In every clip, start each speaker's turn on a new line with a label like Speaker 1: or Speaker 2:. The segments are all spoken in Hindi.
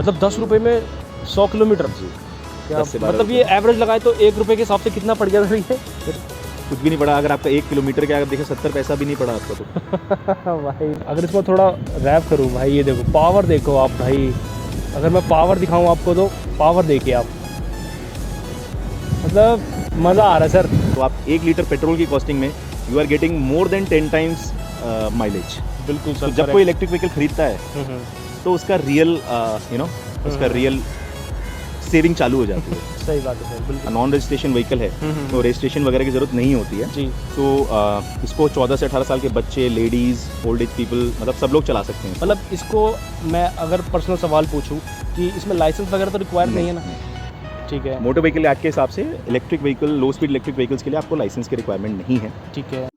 Speaker 1: मतलब 10 रुपये में 100 किलोमीटर
Speaker 2: जी।
Speaker 1: क्या
Speaker 2: 10 से 12
Speaker 1: मतलब ये एवरेज लगाए तो 1 रुपये के हिसाब से कितना पड़ गया सर ये?
Speaker 2: कुछ भी नहीं पड़ा। अगर आपका 1 किलोमीटर का अगर देखें 70 पैसा भी नहीं पड़ा आपका तो।
Speaker 1: भाई अगर इसको थोड़ा रैप करूँ भाई, ये देखो पावर देखो आप भाई, अगर मैं पावर दिखाऊँ आपको तो पावर देखिए आप, मतलब मज़ा आ रहा है सर।
Speaker 2: तो आप 1 लीटर पेट्रोल की कॉस्टिंग में you are getting more than 10 times mileage.
Speaker 1: बिल्कुल
Speaker 2: तो
Speaker 1: सर।
Speaker 2: जब कोई इलेक्ट्रिक व्हीकल खरीदता है तो उसका रियल उसका रियल सेविंग चालू हो जाती है।
Speaker 1: सही बात है सर, बिल्कुल।
Speaker 2: नॉन रजिस्ट्रेशन व्हीकल है तो रजिस्ट्रेशन वगैरह की ज़रूरत नहीं होती है
Speaker 1: जी।
Speaker 2: तो इसको 14 से 18 साल के बच्चे, लेडीज़, ओल्ड एज पीपल, मतलब सब लोग चला सकते हैं।
Speaker 1: मतलब इसको मैं अगर पर्सनल सवाल पूछूं कि इसमें लाइसेंस वगैरह तो रिक्वायर्ड नहीं है ना? ठीक है,
Speaker 2: मोटर व्हीकल एक्ट के हिसाब से इलेक्ट्रिक व्हीकल, लो स्पीड इलेक्ट्रिक व्हीकल्स के लिए आपको लाइसेंस की रिक्वायरमेंट नहीं है।
Speaker 1: ठीक है।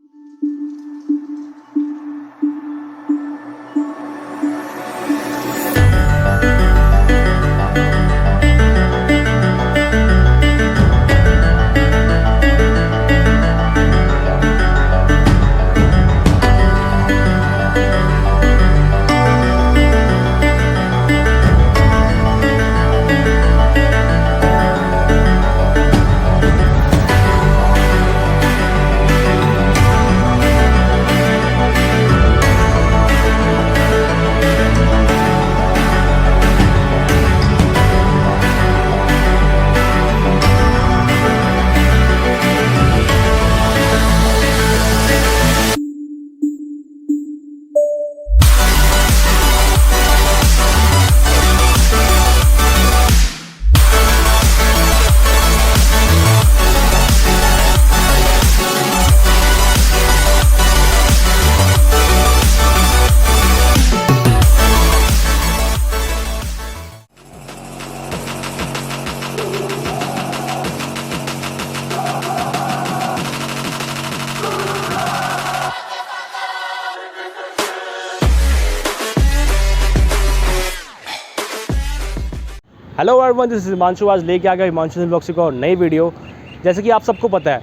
Speaker 1: Hello everyone, this is Himanshu. आज लेके आ गया हिमांशु ब्लॉग्स की और नई वीडियो। जैसे कि आप सबको पता है,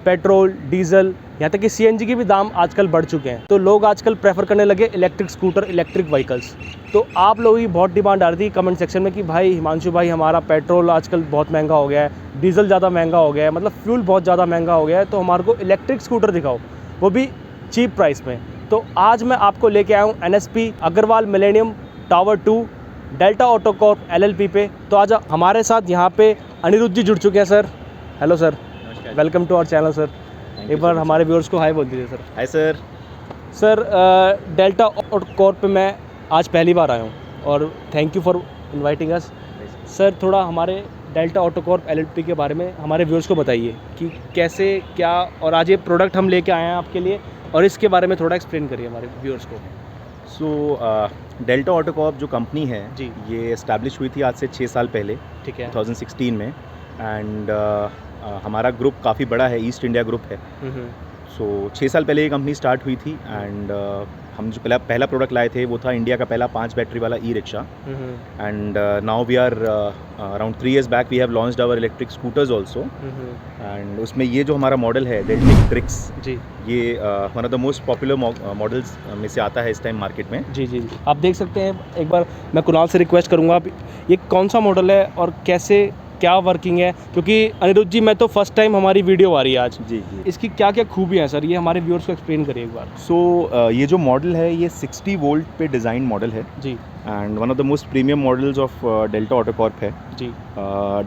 Speaker 1: पेट्रोल, डीजल, यहाँ तक कि सीएनजी के भी दाम आजकल बढ़ चुके हैं, तो लोग आजकल प्रेफर करने लगे इलेक्ट्रिक स्कूटर, इलेक्ट्रिक व्हीकल्स। तो आप लोगों की बहुत डिमांड आ रही थी कमेंट सेक्शन में कि भाई हिमांशु भाई, हमारा पेट्रोल आजकल बहुत महंगा हो गया है, डीजल ज़्यादा महंगा हो गया है, मतलब फ्यूल बहुत ज़्यादा महंगा हो गया है, तो हमारे को इलेक्ट्रिक स्कूटर दिखाओ, वो भी चीप प्राइस में। तो आज मैं आपको लेके आया हूँ NSP Agarwal millennium tower 2 delta auto corp LLP पे। तो आज हमारे साथ यहाँ पे अनिरुद्ध जी जुड़ चुके हैं। Sir hello sir, welcome to our channel sir. एक बार हमारे व्यूअर्स को हाय बोल दीजिए सर।
Speaker 2: Hi sir.
Speaker 1: Sir delta auto corp पे मैं आज पहली बार आया हूँ और thank you for inviting us. Sir थोड़ा हमारे डेल्टा ऑटो कॉर्प LLP के बारे में हमारे व्यूअर्स को बताइए कि कैसे क्या, और आज ये प्रोडक्ट हम लेके आए हैं आपके लिए, और इसके बारे में थोड़ा एक्सप्लेन करिए हमारे व्यूअर्स को।
Speaker 2: सो डेल्टा ऑटो कॉर्प जो कंपनी है
Speaker 1: जी,
Speaker 2: ये एस्टैब्लिश हुई थी आज से 6 साल पहले,
Speaker 1: ठीक है।
Speaker 2: 2016 में। एंड हमारा ग्रुप काफ़ी बड़ा है, ईस्ट इंडिया ग्रुप है। सो 6 साल पहले ये कंपनी स्टार्ट हुई थी। एंड हम जो पहला प्रोडक्ट लाए थे वो था इंडिया का पहला 5 बैटरी वाला e rickshaw. And now we are around 3 years back we have launched our electric scooters also. And उसमें ये जो हमारा मॉडल है डेल्टा ट्रिक्स
Speaker 1: जी,
Speaker 2: ये one of the most popular models में से आता है इस टाइम मार्केट में।
Speaker 1: जी जी, आप देख सकते हैं। एक बार मैं कुणाल से रिक्वेस्ट करूंगा, आप ये कौन सा मॉडल है और कैसे क्या वर्किंग है, क्योंकि अनिरुद्ध जी मैं तो फर्स्ट टाइम हमारी वीडियो आ रही है आज।
Speaker 2: जी जी।
Speaker 1: इसकी क्या क्या खूबियाँ हैं सर, ये हमारे व्यूअर्स को एक्सप्लेन करिए एक बार।
Speaker 2: सो ये जो मॉडल है ये 60 वोल्ट पे डिज़ाइन मॉडल है
Speaker 1: जी,
Speaker 2: and one of the most premium models of Delta auto Corp है।
Speaker 1: जी,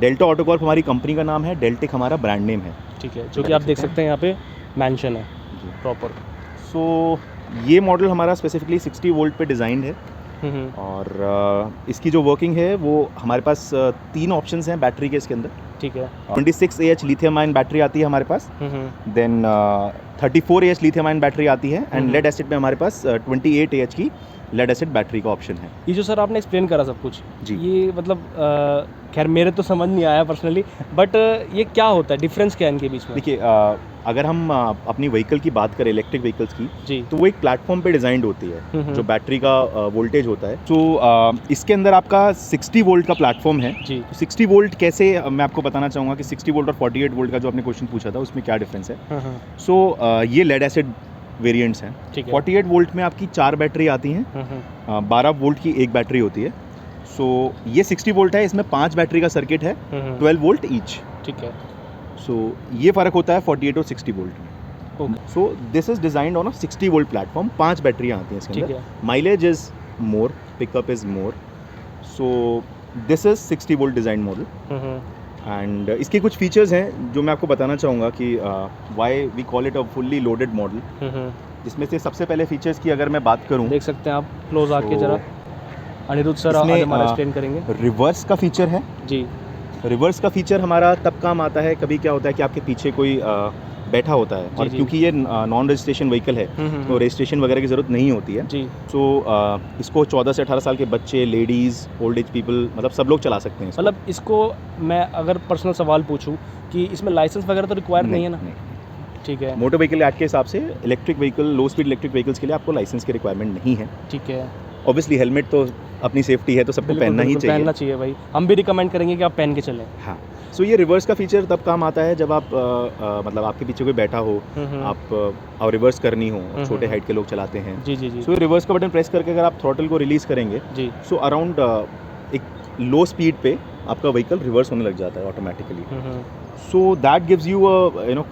Speaker 2: डेल्टा ऑटो कॉर्प हमारी कंपनी का नाम है, डेल्टिक हमारा ब्रांड नेम है।
Speaker 1: ठीक है, जो कि आप देख सकते हैं यहाँ पे मेंशन है
Speaker 2: जी।
Speaker 1: प्रॉपर।
Speaker 2: सो ये मॉडल हमारा स्पेसिफिकली 60 वोल्ट पे डिज़ाइन है। और इसकी जो वर्किंग है वो हमारे पास 3 ऑप्शंस हैं बैटरी के इसके अंदर।
Speaker 1: ठीक है।
Speaker 2: 26 AH लिथियम आयन बैटरी आती है हमारे पास, then 34 AH lithium ion battery आती है, एंड लेड एसिड में हमारे पास 28 AH की लेड एसिड बैटरी का ऑप्शन है।
Speaker 1: ये जो सर आपने एक्सप्लेन करा सब कुछ
Speaker 2: जी।
Speaker 1: ये मतलब खैर मेरे तो समझ नहीं आया पर्सनली, बट ये क्या होता है, डिफरेंस क्या है इनके बीच में?
Speaker 2: देखिए अगर हम अपनी व्हीकल की बात करें, इलेक्ट्रिक व्हीकल्स की,
Speaker 1: जी,
Speaker 2: तो वो एक प्लेटफॉर्म पे डिज़ाइंड होती है जो बैटरी का वोल्टेज होता है। तो इसके अंदर आपका 60 वोल्ट का प्लेटफॉर्म है।
Speaker 1: जी,
Speaker 2: तो 60 वोल्ट कैसे, मैं आपको बताना चाहूँगा कि 60 वोल्ट और 48 वोल्ट का जो आपने क्वेश्चन पूछा था उसमें क्या डिफरेंस है। सो ये लेड एसिड वेरिएंट्स हैं।
Speaker 1: ठीक है।
Speaker 2: 48 वोल्ट में आपकी 4 बैटरी आती हैं, 12 वोल्ट की एक बैटरी होती है, सो ये 60 वोल्ट है, इसमें 5 बैटरी का सर्किट है, 12 वोल्ट ईच।
Speaker 1: ठीक है।
Speaker 2: सो ये फ़र्क होता है 48 और 60 वोल्ट में। So this is designed on a 60 volt platform, 5 बैटरियाँ आती हैं इसके
Speaker 1: ठीक
Speaker 2: अंदर।
Speaker 1: है।
Speaker 2: Mileage is more, pickup is more. So this is 60 volt design model. And इसके कुछ फीचर्स हैं जो मैं आपको बताना चाहूँगा कि why we call it a fully loaded model. जिसमें से सबसे पहले फीचर्स की अगर मैं बात करूँ,
Speaker 1: देख सकते हैं आप क्लोज आके
Speaker 2: So,
Speaker 1: जरा, अनिरुद्ध सर आज हमारा एक्सप्लेन करेंगे।
Speaker 2: रिवर्स का फीचर है।
Speaker 1: जी।
Speaker 2: रिवर्स का फीचर हमारा तब काम आता है, कभी क्या होता है कि आपके पीछे कोई बैठा होता है और
Speaker 1: जी।
Speaker 2: क्योंकि ये नॉन रजिस्ट्रेशन व्हीकल है तो रजिस्ट्रेशन वगैरह की ज़रूरत नहीं होती है।
Speaker 1: जी।
Speaker 2: सो इसको 14 से 18 साल के बच्चे, लेडीज़, ओल्ड एज पीपल, मतलब सब लोग चला सकते हैं इसको।
Speaker 1: मतलब इसको मैं अगर पर्सनल सवाल पूछूं कि इसमें लाइसेंस वगैरह तो रिक्वायर नहीं है ना? ठीक है।
Speaker 2: मोटर व्हीकल एक्ट के हिसाब से इलेक्ट्रिक व्हीकल, लो स्पीड इलेक्ट्रिक व्हीकल्स के लिए आपको लाइसेंस की रिक्वायरमेंट नहीं है।
Speaker 1: ठीक है।
Speaker 2: ऑब्वियसली हेलमेट तो अपनी सेफ्टी है तो सबको पहनना ही चाहिए।
Speaker 1: पहनना चाहिए भाई, हम भी रिकमेंड करेंगे कि आप पहन के चलें।
Speaker 2: हाँ। सो ये रिवर्स का फीचर तब काम आता है जब आप मतलब आपके पीछे कोई बैठा हो, आप और रिवर्स करनी हो, छोटे हाइट के लोग चलाते हैं।
Speaker 1: जी जी जी।
Speaker 2: सो रिवर्स का बटन प्रेस करके अगर आप थ्रॉटल को रिलीज़ करेंगे
Speaker 1: जी।
Speaker 2: सो अराउंड एक लो स्पीड पे आपका व्हीकल रिवर्स होने लग जाता है automatically. So that gives you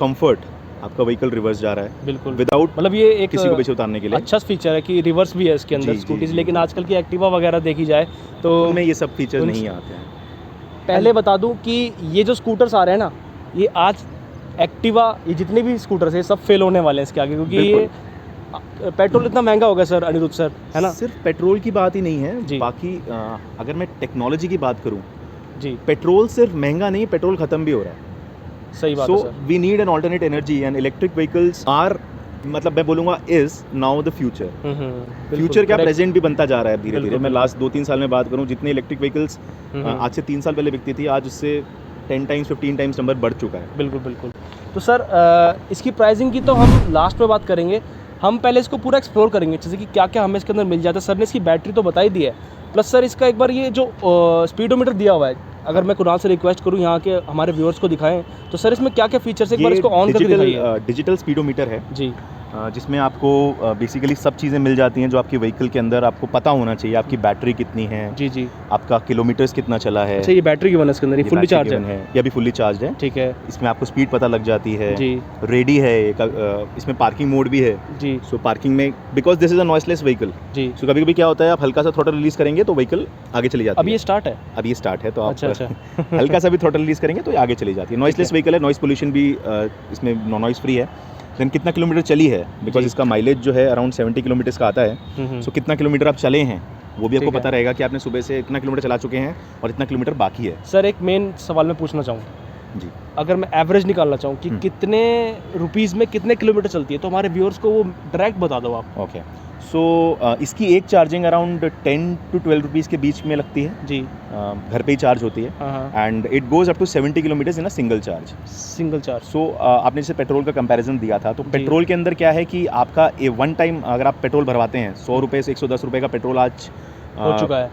Speaker 2: comfort, आपका व्हीकल रिवर्स जा रहा है
Speaker 1: बिल्कुल
Speaker 2: विदाउट
Speaker 1: मतलब ये एक
Speaker 2: किसी को पीछे उतारने के लिए।
Speaker 1: अच्छा फीचर है कि रिवर्स भी है इसके अंदर
Speaker 2: जी,
Speaker 1: स्कूटीज,
Speaker 2: जी,
Speaker 1: लेकिन
Speaker 2: जी।
Speaker 1: आजकल की एक्टिवा वगैरह देखी जाए तो
Speaker 2: उनमें ये सब फीचर नहीं आते हैं।
Speaker 1: पहले बता दूं कि ये जो स्कूटर्स आ रहे हैं ना, ये आज एक्टिवा, ये जितने भी स्कूटर्स हैं सब फेल होने वाले हैं इसके आगे, क्योंकि ये पेट्रोल इतना महंगा हो गया सर अनिरुद्ध सर, है ना?
Speaker 2: सिर्फ पेट्रोल की बात ही नहीं है
Speaker 1: जी।
Speaker 2: बाकी अगर मैं टेक्नोलॉजी की बात करूं,
Speaker 1: जी
Speaker 2: पेट्रोल सिर्फ महंगा नहीं, पेट्रोल खत्म भी हो रहा है।
Speaker 1: सही बात है
Speaker 2: so
Speaker 1: sir.
Speaker 2: We need an alternate energy and electric vehicles are, मतलब मैं बोलूँगा is now the future. Future क्या प्रेजेंट भी बनता जा रहा है धीरे धीरे। मैं लास्ट 2-3 साल में बात करूँ, जितनी इलेक्ट्रिक व्हीकल्स आज से 3 साल पहले बिकती थी, आज उससे 10 टाइम्स 15 टाइम्स नंबर बढ़ चुका है।
Speaker 1: बिल्कुल बिल्कुल। तो सर इसकी प्राइसिंग की तो हम लास्ट में बात करेंगे, हम पहले इसको पूरा एक्सप्लोर करेंगे, जैसे कि क्या क्या हमें इसके अंदर मिल जाता है। सर ने इसकी बैटरी तो बता ही दी है, प्लस सर इसका एक बार ये जो स्पीडोमीटर दिया हुआ है, अगर मैं कुणाल से रिक्वेस्ट करूँ यहाँ के हमारे व्यूअर्स को दिखाएं, तो सर इसमें क्या क्या फीचर्स एक बार इसको ऑन करके दिखाइए।
Speaker 2: डिजिटल स्पीडोमीटर है
Speaker 1: जी।
Speaker 2: जिसमें आपको बेसिकली सब चीज़ें मिल जाती हैं जो आपकी व्हीकल के अंदर आपको पता होना चाहिए। आपकी बैटरी कितनी है,
Speaker 1: जी जी।
Speaker 2: आपका किलोमीटर्स कितना चला है।
Speaker 1: अच्छा, ये बैटरी की वन है इसके अंदर, ये फुल्ली चार्ज है?
Speaker 2: ये अभी फुल्ली चार्ज है।
Speaker 1: ठीक है।
Speaker 2: इसमें आपको स्पीड पता लग जाती है।
Speaker 1: जी।
Speaker 2: रेडी है इसमें पार्किंग मोड भी है।
Speaker 1: जी।
Speaker 2: सो पार्किंग में, because this is a noiseless vehicle,
Speaker 1: जी।
Speaker 2: सो कभी कभी क्या होता है आप हल्का सा थ्रॉटल रिलीज करेंगे तो व्हीकल आगे चली जाती है।
Speaker 1: अभी ये स्टार्ट है?
Speaker 2: अभी ये स्टार्ट है तो आप
Speaker 1: अच्छा अच्छा।
Speaker 2: हल्का सा भी थ्रॉटल रिलीज करेंगे तो ये आगे चली जाती है। नॉइसलेस व्हीकल है, नॉइस पोल्यूशन भी इसमें नॉइस फ्री है। देन कितना किलोमीटर चली है, बिकॉज इसका माइलेज जो है अराउंड 70 किलोमीटर का आता है। सो कितना किलोमीटर आप चले हैं वो भी आपको पता रहेगा कि आपने सुबह से इतना किलोमीटर चला चुके हैं और इतना किलोमीटर बाकी है।
Speaker 1: सर एक मेन सवाल मैं पूछना चाहूँ,
Speaker 2: जी,
Speaker 1: अगर मैं एवरेज निकालना चाहूँ कि कितने रुपीज़ में कितने किलोमीटर चलती है, तो हमारे व्यूअर्स को वो डायरेक्ट बता दो आप।
Speaker 2: ओके। सो इसकी एक चार्जिंग अराउंड 10 to 12 रुपीज़ के बीच में लगती है।
Speaker 1: जी।
Speaker 2: घर पे ही चार्ज होती है। And it goes up to 70 kilometres in a single charge.
Speaker 1: Single charge.
Speaker 2: So आपने जैसे पेट्रोल का कंपैरिजन दिया था, तो पेट्रोल के अंदर क्या है कि आपका ए वन टाइम अगर आप पेट्रोल भरवाते हैं 100 रुपये से 110 रुपये का पेट्रोल आज
Speaker 1: हो चुका है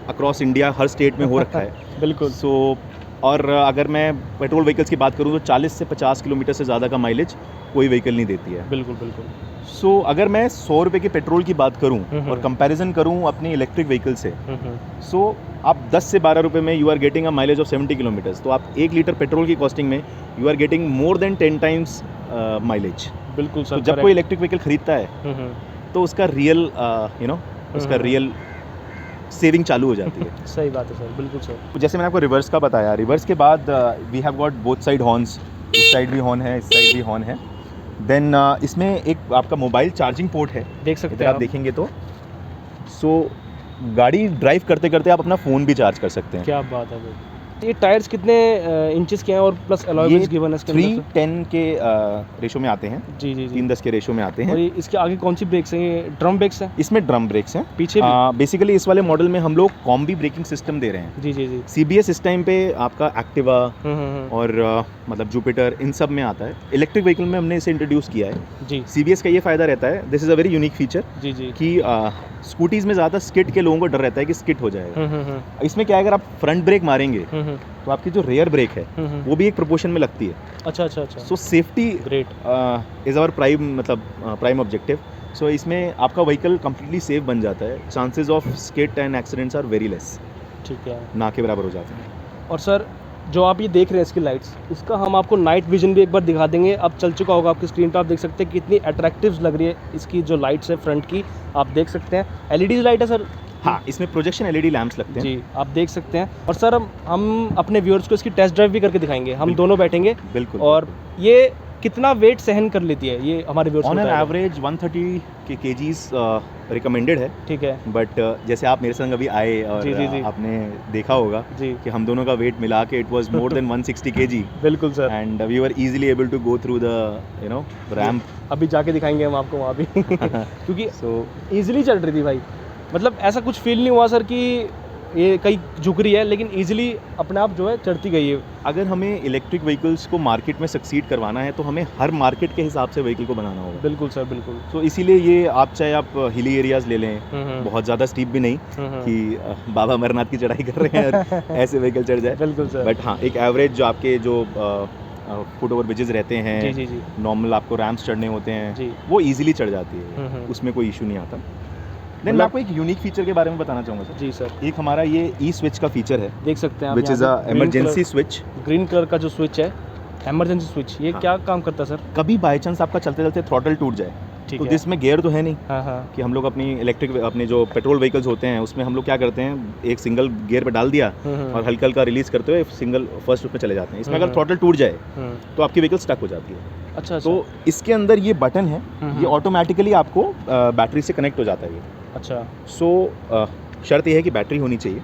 Speaker 2: अक्रॉस इंडिया, हर स्टेट में हो रखा है।
Speaker 1: बिल्कुल।
Speaker 2: सो और अगर मैं पेट्रोल व्हीकल्स की बात करूँ तो 40 से 50 किलोमीटर से ज़्यादा का माइलेज कोई व्हीकल नहीं देती है।
Speaker 1: बिल्कुल बिल्कुल।
Speaker 2: सो अगर मैं 100 रुपये के पेट्रोल की बात करूं और कंपैरिजन करूं अपनी इलेक्ट्रिक व्हीकल से, सो आप 10 से 12 रुपये में you are getting a mileage of 70 kilometres. तो आप 1 लीटर पेट्रोल की कॉस्टिंग में you are getting more than 10 times mileage.
Speaker 1: बिल्कुल सर।
Speaker 2: तो जब कोई इलेक्ट्रिक व्हीकल खरीदता है तो उसका रियल उसका रियल सेविंग चालू हो जाती है।
Speaker 1: सही बात है सर, बिल्कुल सर।
Speaker 2: जैसे मैंने आपको रिवर्स का बताया, रिवर्स के बाद we have got both side horns. इस साइड भी हॉर्न है, इस साइड भी हॉर्न है। देन इसमें एक आपका मोबाइल चार्जिंग पोर्ट है,
Speaker 1: देख सकते हैं
Speaker 2: आप देखेंगे तो। सो गाड़ी ड्राइव करते करते आप अपना फ़ोन भी चार्ज कर सकते हैं।
Speaker 1: क्या बात है भाई। ये टायर्स कितने इंचेस के हैं और प्लस अलॉय व्हील्स गिवन है इसके अंदर?
Speaker 2: 310 के रेशो में आते हैं।
Speaker 1: जी जी जी।
Speaker 2: 310 के रेशो में आते हैं।
Speaker 1: और ये इसके आगे कौन सी ब्रेक्स हैं? ये ड्रम ब्रेक्स हैं?
Speaker 2: इसमें ड्रम ब्रेक्स हैं
Speaker 1: पीछे भी?
Speaker 2: बेसिकली इस वाले मॉडल में हम लोग कॉम्बी ब्रेकिंग सिस्टम दे रहे हैं।
Speaker 1: जी जी जी।
Speaker 2: CBS इस टाइम पे आपका एक्टिवा और मतलब जुपिटर इन सब में आता है। इलेक्ट्रिक व्हीकल में हमने इसे इंट्रोड्यूस किया है।
Speaker 1: जी।
Speaker 2: CBS का ये फ़ायदा रहता है, this is a very unique feature,
Speaker 1: जी जी,
Speaker 2: कि स्कूटीज़ में ज़्यादा स्किड के लोगों को डर रहता है कि स्किड हो जाएगा। इसमें क्या है, अगर आप फ्रंट ब्रेक मारेंगे तो आपकी जो रेयर ब्रेक है वो भी एक प्रोपोर्शन में लगती है।
Speaker 1: अच्छा अच्छा अच्छा।
Speaker 2: So safety
Speaker 1: great
Speaker 2: is our prime, मतलब प्राइम ऑब्जेक्टिव। सो इसमें आपका व्हीकल कम्प्लीटली सेफ बन जाता है, chances of skid and accidents are very less,
Speaker 1: ठीक है।
Speaker 2: ना के बराबर हो जाते हैं।
Speaker 1: और सर जो आप ये देख रहे हैं इसकी लाइट्स, इसका हम आपको नाइट विजन भी एक बार दिखा देंगे। अब चल चुका होगा आपकी स्क्रीन पर, आप देख सकते हैं कितनी अट्रैक्टिव लग रही है इसकी जो लाइट्स है फ्रंट की, आप देख सकते हैं। एलईडी लाइट है सर?
Speaker 2: हाँ, इसमें प्रोजेक्शन एलईडी लैंप्स लगते हैं
Speaker 1: जी, आप देख सकते हैं। और सर हम अपने व्यूअर्स को इसकी टेस्ट ड्राइव भी करके दिखाएंगे, हम दोनों बैठेंगे।
Speaker 2: बिल्कुल।
Speaker 1: और ये कितना वेट सहन कर लेती है ये हमारे व्यूअर्स को?
Speaker 2: ऑन एन एवरेज 130 के केजीज रिकमेंडेड है,
Speaker 1: ठीक है।
Speaker 2: बट जैसे आप मेरे संग अभी आए और
Speaker 1: जी।
Speaker 2: आपने देखा होगा
Speaker 1: जी
Speaker 2: कि हम दोनों का वेट मिला के it was more than 160 KG,
Speaker 1: बिल्कुल sir.
Speaker 2: And we were easily able to go through the ramp.
Speaker 1: अभी जाके दिखाएंगे हम आपको वहाँ भी क्योंकि
Speaker 2: सो
Speaker 1: ईजिली चल रही थी भाई, मतलब ऐसा कुछ फील नहीं हुआ सर कि ये कहीं झुक रही है, लेकिन ईजिली अपने आप जो है चढ़ती गई है।
Speaker 2: अगर हमें इलेक्ट्रिक व्हीकल्स को मार्केट में सक्सीड करवाना है तो हमें हर मार्केट के हिसाब से व्हीकल को बनाना होगा।
Speaker 1: बिल्कुल सर, बिल्कुल।
Speaker 2: तो इसीलिए ये आप चाहे आप हिली एरियाज ले लें, बहुत ज़्यादा स्टीप भी नहीं कि बाबा अमरनाथ की चढ़ाई कर रहे हैं और ऐसे व्हीकल चढ़ जाए,
Speaker 1: बिल्कुल सर।
Speaker 2: बट हाँ, एक एवरेज जो आपके जो फुट ओवर ब्रिजेस रहते हैं,
Speaker 1: जी।
Speaker 2: नॉर्मल आपको रैम्प्स चढ़ने होते हैं,
Speaker 1: जी।
Speaker 2: वो इजीली चढ़ जाती है, उसमें कोई इशू नहीं आता। देन मैं आपको एक यूनिक फीचर के बारे में बताना चाहूँगा सर।
Speaker 1: जी सर।
Speaker 2: एक हमारा ये ई स्विच का फीचर है,
Speaker 1: देख सकते हैं आप,
Speaker 2: which is a emergency switch.
Speaker 1: Green colour का जो स्विच है, इमरजेंसी स्विच, ये
Speaker 2: हाँ।
Speaker 1: क्या काम करता है सर?
Speaker 2: कभी बाई चांस आपका चलते चलते थ्रॉटल टूट जाए,
Speaker 1: ठीक
Speaker 2: तो
Speaker 1: है।
Speaker 2: जिसमें गियर तो है नहीं
Speaker 1: हाँ।
Speaker 2: कि हम लोग अपनी इलेक्ट्रिक अपने जो पेट्रोल व्हीकल्स होते हैं उसमें हम लोग क्या करते हैं, एक सिंगल गियर पे डाल दिया और हल्का हल्का रिलीज करते हुए सिंगल फर्स्ट उसमें चले जाते हैं। इसमें अगर थ्रॉटल टूट जाए तो आपकी व्हीकल स्टक हो जाती है।
Speaker 1: अच्छा।
Speaker 2: तो इसके अंदर ये बटन है, ये ऑटोमेटिकली आपको बैटरी से कनेक्ट हो जाता है ये।
Speaker 1: अच्छा।
Speaker 2: सो शर्त ये है कि बैटरी होनी चाहिए,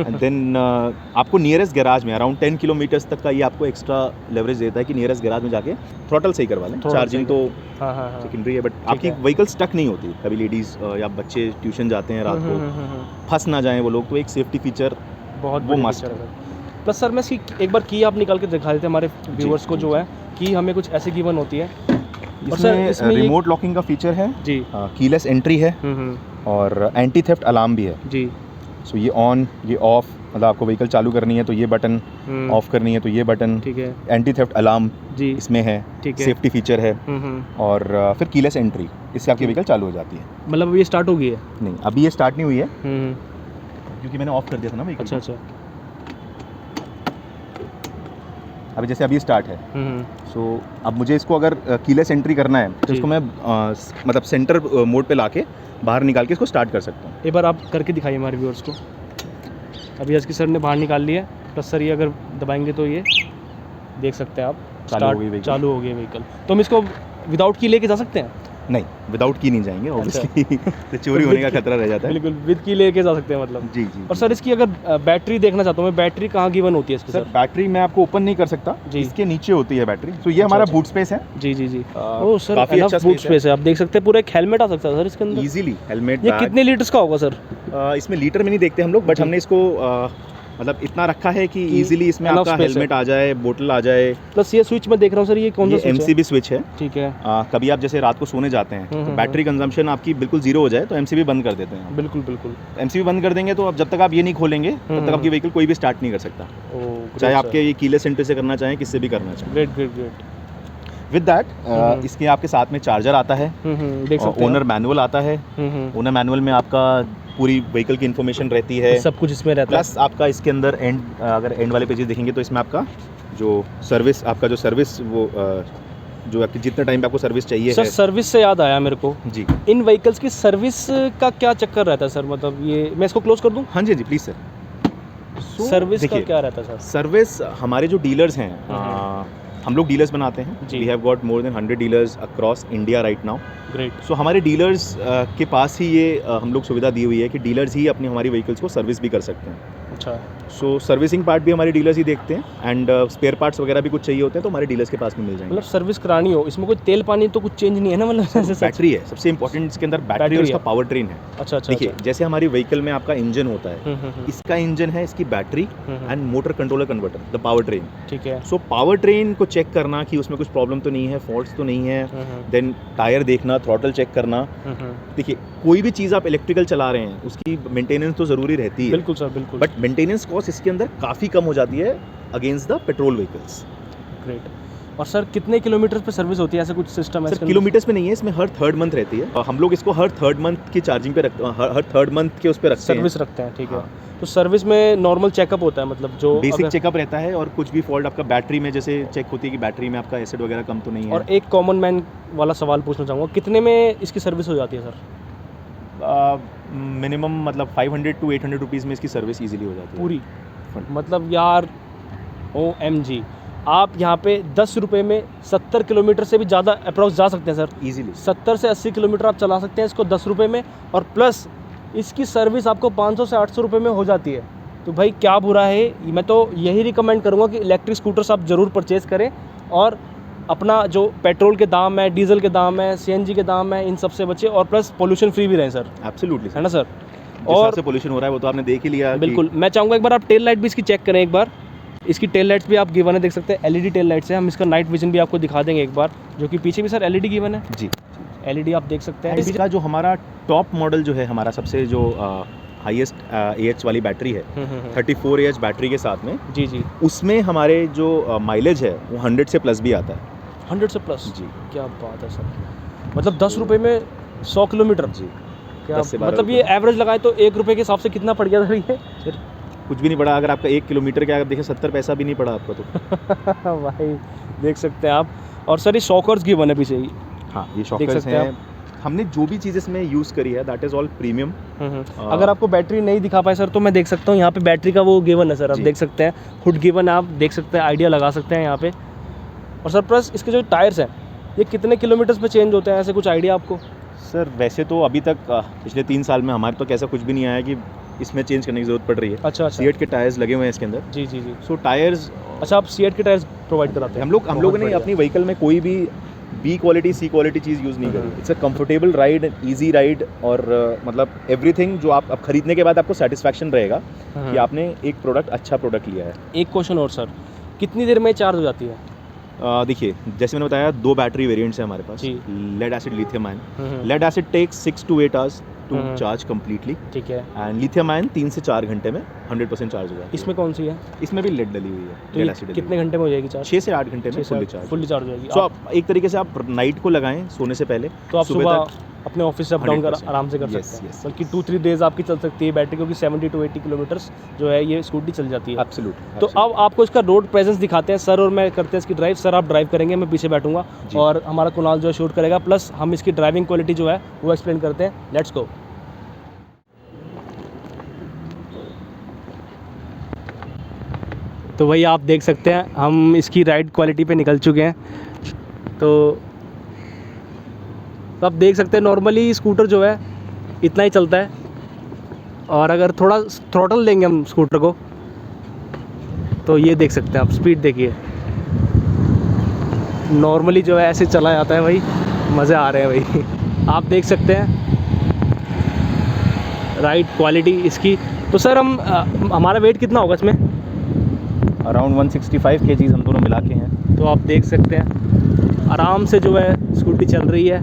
Speaker 2: एंड देन आपको नियरेस्ट गैराज में अराउंड 10 किलोमीटर्स तक का ये आपको एक्स्ट्रा लेवरेज देता है कि नियरेस्ट गैराज में जाके थ्रॉटल सही करवा लें। चार्जिंग तो
Speaker 1: हाँ।
Speaker 2: सेकेंडरी है, बट आपकी व्हीकल स्टक नहीं होती। कभी लेडीज़ या बच्चे ट्यूशन जाते हैं रात को, फंस ना जाएं वो लोग, तो एक सेफ्टी फीचर
Speaker 1: बहुत
Speaker 2: वो मस्त
Speaker 1: है। प्लस सर मैं इसकी एक बार की आप निकाल के दिखा देते हैं हमारे व्यूअर्स को, जो है कि हमें कुछ ऐसे गिवन होती है। और सर इसमें
Speaker 2: रिमोट लॉकिंग का फीचर है
Speaker 1: जी,
Speaker 2: कीलेस एंट्री है और एंटी थेफ्ट अलार्म भी है
Speaker 1: जी।
Speaker 2: सो ये ऑन, ये ऑफ, मतलब आपको व्हीकल चालू करनी है तो ये बटन, ऑफ करनी है तो ये बटन,
Speaker 1: ठीक है।
Speaker 2: एंटी थेफ्ट अलार्म
Speaker 1: जी
Speaker 2: इसमें है,
Speaker 1: ठीक है।
Speaker 2: सेफ्टी फीचर है, और फिर कीलेस एंट्री, इससे आपकी व्हीकल चालू हो जाती है।
Speaker 1: मतलब अब ये स्टार्ट हो गई है?
Speaker 2: नहीं, अभी ये स्टार्ट नहीं हुई है क्योंकि मैंने ऑफ कर दिया था ना व्हीकल।
Speaker 1: अच्छा।
Speaker 2: अभी जैसे अभी स्टार्ट है, सो अब मुझे इसको अगर कीलेस एंट्री करना है तो इसको मैं मतलब सेंटर मोड पे लाके बाहर निकाल के इसको स्टार्ट कर सकता हूँ।
Speaker 1: एक बार आप करके दिखाइए हमारे व्यूअर्स को। अभी एस के सर ने बाहर निकाल लिया है, प्लस सर ये अगर दबाएंगे तो ये देख सकते हैं आप चालू हो गई व्हीकल। तो हम इसको विदाउट की लेके जा सकते हैं? नहीं,
Speaker 2: विदाउट की नहीं जाएंगे ऑब्वियसली, तो चोरी होने का खतरा रह जाता है।
Speaker 1: बिल्कुल, विद की लेके जा सकते हैं मतलब।
Speaker 2: जी।
Speaker 1: और सर इसकी अगर बैटरी देखना चाहता हूँ मैं, बैटरी कहाँ गिवन होती है इसकी?
Speaker 2: सर बैटरी मैं आपको ओपन नहीं कर सकता जी, इसके नीचे होती है बैटरी। तो ये हमारा बूट स्पेस है।
Speaker 1: जी। ओह सर,
Speaker 2: काफी अच्छा
Speaker 1: बूट स्पेस है। आप देख सकते हैं पूरा एक हेलमेट आ सकता है सर इसके अंदर
Speaker 2: इजीली। हेलमेट
Speaker 1: ये कितने लीटर्स का होगा सर?
Speaker 2: इसमें लीटर में नहीं देखते हम लोग, बट हमने इसको मतलब इतना रखा है कि इजीली इसमें आपका हेलमेट आ जाए, बोतल आ जाए।
Speaker 1: प्लस ये स्विच मैं देख रहा हूँ सर, ये कौन सा स्विच है?
Speaker 2: एमसीबी स्विच है, ठीक है। कभी आप जैसे रात को सोने जाते हैं तो बैटरी कंजम्पशन आपकी बिल्कुल जीरो हो जाए तो एमसीबी बंद कर देते हैं।
Speaker 1: बिल्कुल।
Speaker 2: एमसीबी बंद कर देंगे तो अब जब तक आप ये नहीं खोलेंगे तब तक आपकी व्हीकल कोई भी स्टार्ट नहीं कर सकता, चाहे आपके ये कीलेस एंट्री से करना चाहें, किससे भी करना चाहें।
Speaker 1: ग्रेट।
Speaker 2: विद दैट इसके आपके साथ में चार्जर आता है, ओनर मैनुअल आता है। ओनर मैनुअल में आपका पूरी व्हीकल की इन्फॉर्मेशन रहती है,
Speaker 1: सब कुछ इसमें रहता है।
Speaker 2: प्लस आपका इसके अंदर अगर एंड वाले पेजेस देखेंगे तो इसमें आपका जो सर्विस वो जो आपकी जितना टाइम पे आपको सर्विस चाहिए
Speaker 1: सर
Speaker 2: है।
Speaker 1: सर्विस से याद आया मेरे को
Speaker 2: जी,
Speaker 1: इन व्हीकल्स की सर्विस का क्या चक्कर रहता है सर? मतलब ये मैं इसको क्लोज कर दूं?
Speaker 2: हाँ जी प्लीज़ सर।
Speaker 1: सर्विस का क्या रहता है सर?
Speaker 2: सर्विस हमारे जो डीलर्स हैं, हम लोग डीलर्स बनाते हैं। We have got more than 100 dealers across India right now.
Speaker 1: Great.
Speaker 2: So हमारे डीलर्स के पास ही ये हम लोग सुविधा दी हुई है कि डीलर्स ही अपनी हमारी व्हीकल्स को सर्विस भी कर सकते हैं।
Speaker 1: अच्छा।
Speaker 2: सो सर्विसिंग पार्ट भी हमारे डीलर्स ही देखते हैं, एंड स्पेयर पार्ट्स वगैरह भी कुछ चाहिए होते हैं तो हमारे डीलर्स के पास में मिल जाएंगे।
Speaker 1: मतलब सर्विस करानी हो, इसमें कोई तेल पानी तो कुछ चेंज नहीं है ना? मतलब
Speaker 2: बैटरी है सबसे इंपॉर्टेंट, इसके अंदर बैटरी और इसका पावर ट्रेन है।
Speaker 1: अच्छा।
Speaker 2: देखिए जैसे हमारी व्हीकल में आपका इंजन होता है, इसका इंजन है, इसकी battery and motor controller converter, the power train.
Speaker 1: ठीक है।
Speaker 2: सो पावर ट्रेन को चेक करना कि उसमें कुछ प्रॉब्लम तो नहीं है, फॉल्ट्स तो नहीं है, देन टायर देखना, थ्रॉटल चेक करना। देखिए कोई भी चीज़ आप इलेक्ट्रिकल चला रहे हैं उसकी मेंटेनेंस तो ज़रूरी रहती है।
Speaker 1: बिल्कुल सर, बिल्कुल।
Speaker 2: बट मेंटेनेंस कॉस्ट इसके अंदर काफ़ी कम हो जाती है against the petrol vehicles.
Speaker 1: Great. और सर कितने किलोमीटर पे सर्विस होती है, ऐसा कुछ सिस्टम है
Speaker 2: सर किलोमीटर्स पे नहीं है, इसमें हर थर्ड मंथ रहती है। हम लोग इसको हर थर्ड मंथ की चार्जिंग पे रखते हैं, हर थर्ड मंथ के उस पर रखते हैं,
Speaker 1: सर्विस रखते हैं, ठीक है।
Speaker 2: हाँ।
Speaker 1: तो सर्विस में नॉर्मल चेकअप होता है, मतलब जो
Speaker 2: बेसिक चेकअप रहता है, और कुछ भी फॉल्ट आपका बैटरी में जैसे चेक होती है कि बैटरी में आपका एसिड वगैरह कम तो नहीं है।
Speaker 1: और एक कॉमन मैन वाला सवाल पूछना चाहूँगा, कितने में इसकी सर्विस हो जाती है सर?
Speaker 2: मिनिमम मतलब 500 to 800 रुपीज़ में इसकी सर्विस इजीली हो जाती है
Speaker 1: पूरी? मतलब यार OMG, आप यहाँ पे 10 रुपये में 70 किलोमीटर से भी ज़्यादा अप्रॉक्स जा सकते हैं सर।
Speaker 2: इजीली
Speaker 1: 70 से 80 किलोमीटर आप चला सकते हैं इसको 10 रुपये में, और प्लस इसकी सर्विस आपको 500 से 800 रुपये में हो जाती है। तो भाई क्या बुरा है। मैं तो यही रिकमेंड करूँगा कि इलेक्ट्रिक स्कूटर्स आप ज़रूर परचेज़ करें, और अपना जो पेट्रोल के दाम है, डीजल के दाम है, CNG के दाम है, इन सब से बचे, और प्लस पोल्यूशन फ्री भी रहें सर।
Speaker 2: एब्सोल्युटली
Speaker 1: है ना सर?
Speaker 2: और से पोल्यूशन हो रहा है वो तो आपने देख ही लिया।
Speaker 1: बिल्कुल। मैं चाहूँगा एक बार आप टेल लाइट भी इसकी चेक करें एक बार। इसकी टेल लाइट्स भी आप गिवन है, देख सकते हैं LED टेल लाइट्स है। हम इसका नाइट विजन भी आपको दिखा देंगे एक बार, जो कि पीछे भी सर LED गिवन है
Speaker 2: जी।
Speaker 1: LED आप देख सकते हैं।
Speaker 2: इसका जो हमारा टॉप मॉडल जो है, हमारा सबसे जो हाईएस्ट AH वाली बैटरी है, 34 AH बैटरी के साथ में,
Speaker 1: जी जी,
Speaker 2: उसमें हमारे जो माइलेज है वो 100 से प्लस भी आता है।
Speaker 1: 100 से प्लस?
Speaker 2: जी।
Speaker 1: क्या बात है सर, मतलब 10 रुपये में 100 किलोमीटर?
Speaker 2: जी।
Speaker 1: क्या
Speaker 2: 10 से 12
Speaker 1: मतलब ये एवरेज लगाए तो 1 रुपये के हिसाब से कितना पड़ गया सर ये?
Speaker 2: सर कुछ भी नहीं पड़ा, अगर आपका 1 किलोमीटर का अगर देखें 70 पैसा भी नहीं पड़ा आपका तो।
Speaker 1: भाई देख सकते हैं आप। और सर ये शॉकर्स गिवन है पीछे ही।
Speaker 2: हाँ, ये शॉकर्स हैं। हमने जो भी चीज़ इसमें यूज़ करी है दैट इज़ ऑल प्रीमियम।
Speaker 1: अगर आपको बैटरी नहीं दिखा पाए सर, तो मैं देख सकता हूँ यहाँ पे बैटरी का वो गिवन है सर, आप देख सकते हैं, हुड गिवन है, आप देख सकते हैं, आइडिया लगा सकते हैं यहाँ पे। और सर प्लस इसके जो टायर्स हैं, ये कितने किलोमीटर्स पे चेंज होते हैं, ऐसे कुछ आइडिया आपको?
Speaker 2: सर वैसे तो अभी तक पिछले 3 साल में हमारे तो ऐसा कुछ भी नहीं आया कि इसमें चेंज करने की ज़रूरत पड़ रही है।
Speaker 1: अच्छा।
Speaker 2: सीएट के टायर्स लगे हुए हैं इसके अंदर।
Speaker 1: जी जी जी।
Speaker 2: सो टायर्स,
Speaker 1: अच्छा, आप सीएट के टायर्स प्रोवाइड कराते हैं?
Speaker 2: हम लोगों ने अपनी व्हीकल में कोई भी B क्वालिटी C क्वालिटी चीज़ यूज़ नहीं करी। It's a comfortable ride, easy ride, और मतलब एवरीथिंग जो आप अब खरीदने के बाद आपको सेटिस्फैक्शन रहेगा कि आपने एक प्रोडक्ट, अच्छा प्रोडक्ट लिया है।
Speaker 1: एक क्वेश्चन और सर, कितनी देर में चार्ज हो जाती है?
Speaker 2: देखिए जैसे मैंने बताया, 2 बैटरी वेरिएंट्स हैं हमारे पास, lead acid, lithium ion. Lead acid takes 6 to 8 hours to charge completely,
Speaker 1: ठीक है,
Speaker 2: एंड लिथियम आयन 3 से 4 घंटे में 100% चार्ज हो जाता है।
Speaker 1: इसमें कौन सी है?
Speaker 2: इसमें भी लेड डली हुई है,
Speaker 1: तो
Speaker 2: लेड
Speaker 1: ये
Speaker 2: एसिड
Speaker 1: कितने घंटे में हो जाएगी चार्ज?
Speaker 2: 6 से 8 घंटे में फुल्ली चार्ज
Speaker 1: हो जाएगी।
Speaker 2: सो आप एक तरीके से आप नाइट को लगाएं सोने से पहले,
Speaker 1: तो आप सुबह अपने ऑफिस से अप डाउन कर
Speaker 2: 100%
Speaker 1: आराम से कर सकते हैं। बल्कि 2-3 डेज आपकी चल सकती है बैटरी, क्योंकि 70 to 80 किलोमीटर्स जो है ये स्कूटी चल जाती है।
Speaker 2: एब्सोल्युटली।
Speaker 1: तो अब आपको इसका रोड प्रेजेंस दिखाते हैं सर, और मैं करते हैं इसकी ड्राइव। सर आप ड्राइव करेंगे, मैं पीछे बैठूंगा, और हमारा कुणाल जो है शूट करेगा, प्लस हम इसकी ड्राइविंग क्वालिटी जो है वो एक्सप्लेन करते हैं। Let's go. तो वही आप देख सकते हैं, हम इसकी राइड क्वालिटी पे निकल चुके हैं। तो आप देख सकते हैं नॉर्मली स्कूटर जो है इतना ही चलता है, और अगर थोड़ा थ्रॉटल देंगे हम स्कूटर को तो ये देख सकते हैं आप, स्पीड देखिए, नॉर्मली जो है ऐसे चला जाता है भाई, मज़े आ रहे हैं भाई। आप देख सकते हैं राइड क्वालिटी इसकी। तो सर हमारा वेट कितना होगा इसमें?
Speaker 2: अराउंड 165 kg हम दोनों मिला के हैं।
Speaker 1: तो आप देख सकते हैं आराम से जो है स्कूटी चल रही है,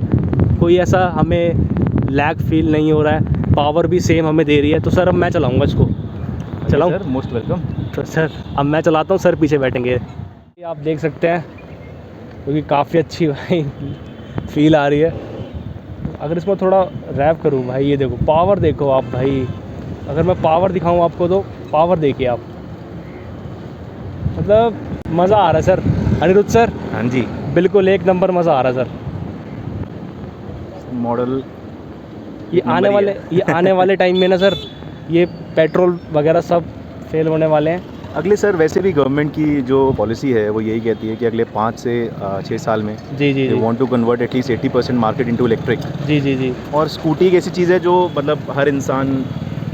Speaker 1: कोई ऐसा हमें लैग फील नहीं हो रहा है, पावर भी सेम हमें दे रही है। तो सर अब मैं चलाऊंगा इसको, चलाऊँ?
Speaker 2: Sir most welcome.
Speaker 1: तो सर अब मैं चलाता हूँ, सर पीछे बैठेंगे। ये आप देख सकते हैं, क्योंकि काफ़ी अच्छी भाई फील आ रही है। अगर इसमें थोड़ा रैप करूँ भाई, ये देखो पावर देखो आप भाई, अगर मैं पावर दिखाऊँ आपको तो पावर देखिए आप, मतलब मज़ा आ रहा है सर। अनिरुद्ध सर?
Speaker 2: हाँ जी,
Speaker 1: बिल्कुल एक नंबर मज़ा आ रहा है सर।
Speaker 2: मॉडल
Speaker 1: ये आने वाले टाइम में ना सर, ये पेट्रोल वगैरह सब फेल होने वाले हैं।
Speaker 2: अगले सर वैसे भी गवर्नमेंट की जो पॉलिसी है वो यही कहती है कि अगले 5 से 6 साल में
Speaker 1: जी
Speaker 2: want to convert at least 80% market into electric.
Speaker 1: जी।
Speaker 2: और स्कूटी एक ऐसी चीज़ है जो मतलब हर इंसान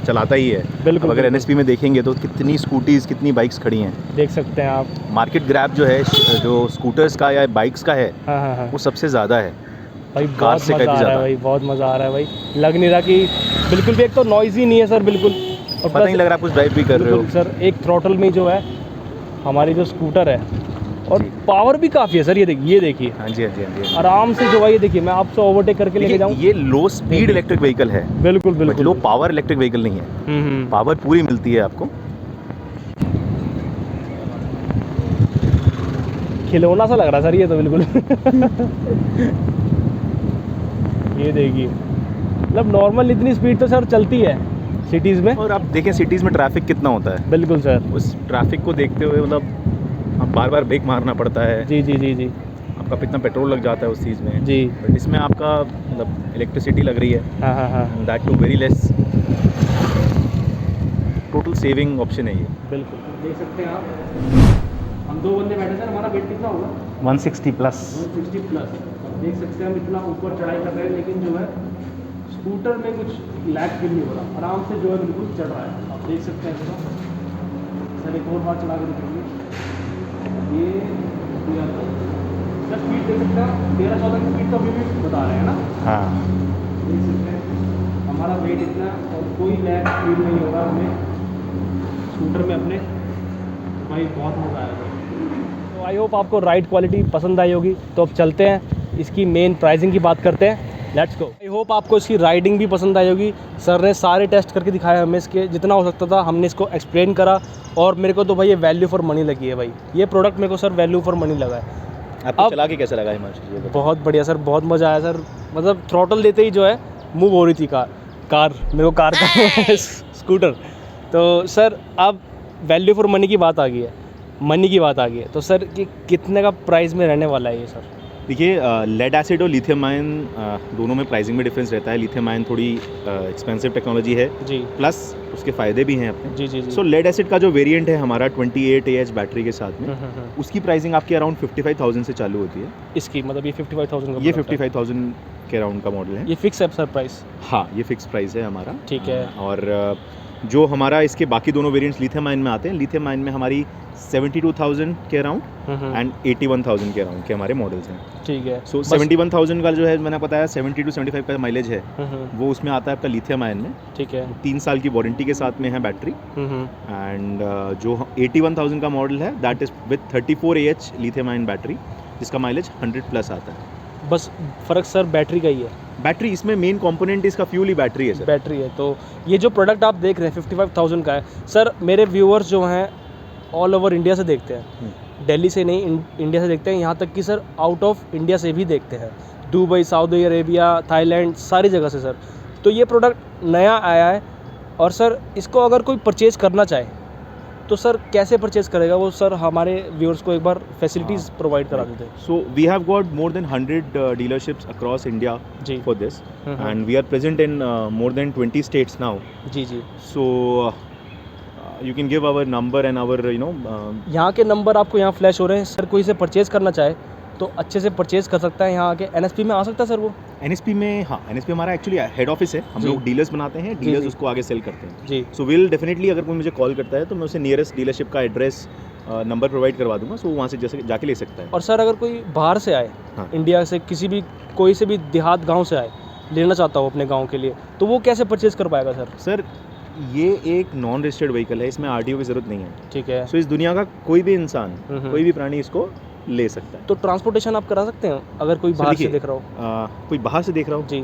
Speaker 2: चलाता ही है।
Speaker 1: बिल्कुल।
Speaker 2: अगर NSP में देखेंगे तो कितनी स्कूटीज़, कितनी बाइक्स खड़ी हैं,
Speaker 1: देख सकते हैं आप।
Speaker 2: मार्केट ग्रैब जो है जो स्कूटर्स का या बाइक्स का है,
Speaker 1: हाँ।
Speaker 2: वो सबसे ज़्यादा है
Speaker 1: भाई,
Speaker 2: कार
Speaker 1: बहुत
Speaker 2: से
Speaker 1: मज़ा आ रहा है भाई, बहुत मज़ा आ रहा है भाई। लग नहीं रहा कि बिल्कुल भी, एक तो नॉइज़ी नहीं है सर बिल्कुल, और
Speaker 2: पता नहीं लग रहा आप कुछ ड्राइव भी कर रहे हो
Speaker 1: सर। एक थ्रॉटल में जो है हमारी जो स्कूटर है, और पावर भी काफ़ी है सर। ये देखिए
Speaker 2: हाँ जी।
Speaker 1: आराम से जो है, ये देखिए मैं आपसे ओवरटेक करके लेके जाऊँ।
Speaker 2: ये लो स्पीड इलेक्ट्रिक व्हीकल है,
Speaker 1: बिल्कुल
Speaker 2: लो पावर इलेक्ट्रिक व्हीकल नहीं है। पावर पूरी मिलती है आपको।
Speaker 1: खिलौना सा लग रहा है सर ये तो बिल्कुल। ये देखिए, मतलब नॉर्मल इतनी स्पीड तो सर चलती है सिटीज़ में।
Speaker 2: और आप देखें सिटीज़ में ट्रैफिक कितना होता है,
Speaker 1: बिल्कुल सर।
Speaker 2: उस ट्रैफिक को देखते हुए मतलब आप बार बार ब्रेक मारना पड़ता है,
Speaker 1: जी जी जी जी
Speaker 2: आपका कितना पेट्रोल लग जाता है उस चीज़ में।
Speaker 1: जी।
Speaker 2: बट इसमें आपका मतलब इलेक्ट्रिसिटी लग रही है,
Speaker 1: हाँ हाँ हाँ,
Speaker 2: and that too very less, total saving option है ये।
Speaker 1: बिल्कुल देख सकते हैं आप। हम 2 बंदे बैठे सर, हमारा वेट कितना होगा?
Speaker 2: 160 प्लस।
Speaker 1: 160 प्लस। देख सकते हैं हम इतना ऊपर चढ़ाई कर रहे हैं, लेकिन जो है स्कूटर में कुछ लैग फील नहीं हो रहा, आराम से जो है बिल्कुल चढ़ रहा है। आप देख सकते हैं सर, एक और बार चला कर दिखाइए। ये सर स्पीड देख सकते हैं, 13-14 की स्पीड तो अभी भी बता रहे हैं ना।
Speaker 2: हाँ,
Speaker 1: देख सकते हैं हमारा वेट इतना, और कोई लैग फील नहीं हो रहा हमें स्कूटर में अपने। भाई बहुत मज़ा आया। तो आई होप आपको राइड क्वालिटी पसंद आई होगी। तो अब चलते हैं इसकी मेन प्राइसिंग की बात करते हैं। Let's go. आई होप आपको इसकी राइडिंग भी पसंद आई होगी। सर ने सारे टेस्ट करके दिखाया हमें, इसके जितना हो सकता था हमने इसको एक्सप्लेन करा, और मेरे को तो भाई ये वैल्यू फॉर मनी लगी है। भाई ये प्रोडक्ट मेरे को सर वैल्यू फॉर मनी लगा है।
Speaker 2: आपको
Speaker 1: अब
Speaker 2: चला के कैसा लगा हिमांशु जी?
Speaker 1: बहुत बढ़िया सर, बहुत मज़ा आया सर। मतलब थ्रॉटल देते ही जो है मूव हो रही थी कार मेरे को कार का स्कूटर। तो सर अब वैल्यू फॉर मनी की बात आ गई है, मनी की बात आ गई है। तो सर कि कितने का प्राइस में रहने वाला है ये सर?
Speaker 2: देखिए, लेड एसिड और लिथियम आयन दोनों में प्राइसिंग में डिफरेंस रहता है। लिथियम आयन थोड़ी एक्सपेंसिव टेक्नोलॉजी है,
Speaker 1: जी
Speaker 2: प्लस उसके फ़ायदे भी हैं अपने।
Speaker 1: जी जी जी।
Speaker 2: सो लेड एसिड का जो वेरिएंट है हमारा 28 AH बैटरी के साथ में, उसकी प्राइसिंग आपकी अराउंड 55,000 से चालू होती है।
Speaker 1: इसकी मतलब ये 55,000 का
Speaker 2: ये
Speaker 1: product है।
Speaker 2: 55,000 के अराउंड का मॉडल है।
Speaker 1: ये फिक्स है सर प्राइस?
Speaker 2: हाँ, ये फिक्स प्राइस है हमारा।
Speaker 1: ठीक है।
Speaker 2: और जो हमारा इसके बाकी दोनों वेरिएंट्स लिथियम आयन में आते हैं, लिथियम आयन में हमारी 72,000 के अराउंड एंड 81,000 के अराउंड के हमारे मॉडल्स हैं।
Speaker 1: ठीक है।
Speaker 2: सो 71,000 का जो है मैंने बताया 70 to 75 का माइलेज है,
Speaker 1: हम्म,
Speaker 2: वो उसमें आता है आपका लिथियम आयन में।
Speaker 1: ठीक है।
Speaker 2: 3 साल की वारंटी के साथ में है बैटरी। एंड जो 81,000 का मॉडल है that is with 34 AH lithium ion battery, जिसका माइलेज 100 प्लस आता है।
Speaker 1: बस फ़र्क सर बैटरी का ही है?
Speaker 2: बैटरी, इसमें मेन कंपोनेंट इसका फ्यूल ही बैटरी है सर।
Speaker 1: बैटरी है। तो ये जो प्रोडक्ट आप देख रहे हैं 55,000 का है सर। मेरे व्यूअर्स जो हैं ऑल ओवर इंडिया से देखते हैं, दिल्ली से नहीं, इंडिया से देखते हैं, यहाँ तक कि सर आउट ऑफ इंडिया से भी देखते हैं, दुबई, सऊदी अरेबिया, थाईलैंड, सारी जगह से सर। तो ये प्रोडक्ट नया आया है, और सर इसको अगर कोई परचेज़ करना चाहे तो सर कैसे परचेज़ करेगा वो? सर हमारे व्यूअर्स को एक बार फैसिलिटीज़ प्रोवाइड करा देते हैं।
Speaker 2: So we have got more than 100 dealerships across India
Speaker 1: ji
Speaker 2: for this, and we are present in more than 20 states now.
Speaker 1: Ji ji.
Speaker 2: So you can give our number and our
Speaker 1: यहाँ के नंबर आपको यहाँ फ्लैश हो रहे हैं सर। कोई से परचेज़ करना चाहे तो अच्छे से परचेज़ कर सकता है यहाँ आके। NSP में आ सकता है सर वो?
Speaker 2: NSP में, हाँ, NSP हमारा एक्चुअली हेड ऑफिस है। हम
Speaker 1: जी।
Speaker 2: लोग डीलर्स बनाते हैं,
Speaker 1: जी,
Speaker 2: डीलर्स
Speaker 1: जी।
Speaker 2: उसको आगे सेल करते हैं।
Speaker 1: जी।
Speaker 2: सो विल डेफिनेटली, अगर कोई मुझे कॉल करता है तो मैं उसे नियरेस्ट डीलरशिप का एड्रेस नंबर प्रोवाइड करवा दूंगा, सो वहाँ से जैसे जाके ले सकता है।
Speaker 1: और सर अगर कोई बाहर से आए,
Speaker 2: हाँ।
Speaker 1: इंडिया से किसी भी, कोई से भी देहात गांव से आए, लेना चाहता हो अपने गांव के लिए, तो वो कैसे परचेज़ कर पाएगा सर?
Speaker 2: सर ये एक नॉन रजिस्टर्ड व्हीकल है, इसमें RTO की ज़रूरत नहीं है।
Speaker 1: ठीक है।
Speaker 2: सो इस दुनिया का कोई भी इंसान,
Speaker 1: हम्म।
Speaker 2: कोई भी प्राणी इसको ले सकता है।
Speaker 1: तो ट्रांसपोर्टेशन आप करा सकते हैं अगर कोई
Speaker 2: सर
Speaker 1: बाहर से
Speaker 2: देखिए,
Speaker 1: देख रहा हो?
Speaker 2: कोई बाहर से देख रहा हो
Speaker 1: जी,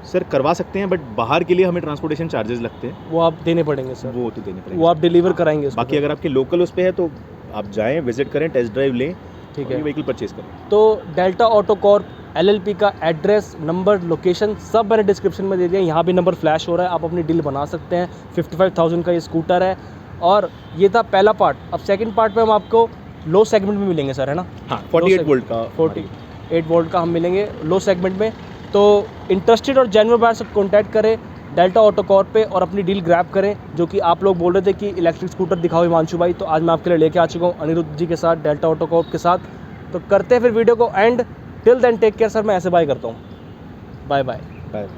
Speaker 2: सर, करवा सकते हैं, बट बाहर के लिए हमें ट्रांसपोर्टेशन चार्जेस लगते हैं,
Speaker 1: वो आप देने पड़ेंगे सर?
Speaker 2: वो तो देने पड़ेंगे।
Speaker 1: वो आप डिलीवर कराएंगे उसको?
Speaker 2: बाकी अगर आपके लोकल उस पे है तो आप जाएं, विजिट करें, टेस्ट ड्राइव लें,
Speaker 1: ठीक
Speaker 2: और
Speaker 1: है।
Speaker 2: ये व्हीकल परचेज करें।
Speaker 1: तो डेल्टा ऑटो कॉर्प LLP का एड्रेस, नंबर, लोकेशन सब मैंने डिस्क्रिप्शन में दे दिया। यहाँ भी नंबर फ्लैश हो रहा है, आप अपनी डील बना सकते हैं। 55,000 का ये स्कूटर है, और ये था पहला पार्ट। अब सेकंड पार्ट पे हम आपको लो सेगमेंट में मिलेंगे सर, है ना?
Speaker 2: हाँ, 48 वोल्ट का,
Speaker 1: 48 वोल्ट का हम मिलेंगे लो सेगमेंट में। तो इंटरेस्टेड और जेन्युइन बायर से कॉन्टैक्ट करें डेल्टा ऑटो कॉर्प पे, और अपनी डील ग्रैब करें। जो कि आप लोग बोल रहे थे कि इलेक्ट्रिक स्कूटर दिखाओ हिमांशु भाई, तो आज मैं आपके लिए लेके आ चुका हूँ अनिरुद्ध जी के साथ, डेल्टा ऑटो कॉर्प के साथ। तो करते हैं फिर वीडियो को end. Till then take care sir, मैं ऐसे बाय करता हूँ। Bye bye.
Speaker 2: बाय।